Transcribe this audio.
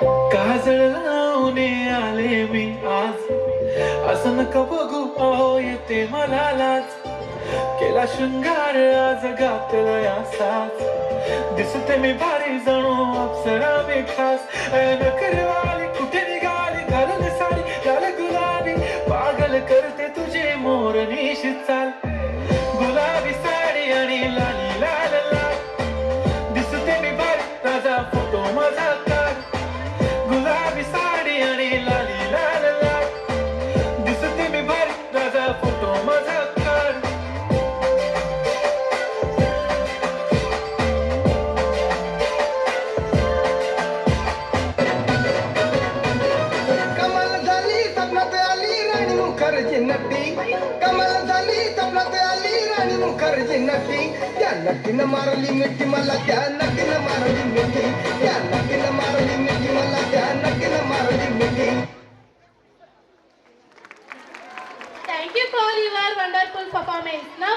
काजळ लावून आले मी आज, असं नका बघू अहो येते मला लाज. केला शृंगार आज घातलाय असाच, दिसते मी भारी जणू अप्सरा मी खास. नखरवाली कुठे निघाली घालून साडी लाल गुलाबी, पागल करते तुझे मोरनीश चाल. गुलाबी साडी आणि लाली लाल लाल, दिसते मी भारी ताजा फोटो माझा काढ. गुलाबी साडी आणि लाली लाल लाल, दिसते मी भारी ताजा फोटो माझा काढ. कमाल झाली स्वप्नात आली राणी मुखर्जी नटी, कमाल झाली स्वप्नात आली राणी मुखर्जी नटी. त्या नटीनं मारली मिठी मला, त्या नटीनं मारली मिठी, त्या नटीनं मारली मिठी मला, त्या नटीनं मारली मिठी. Thank you for your wonderful performance. Now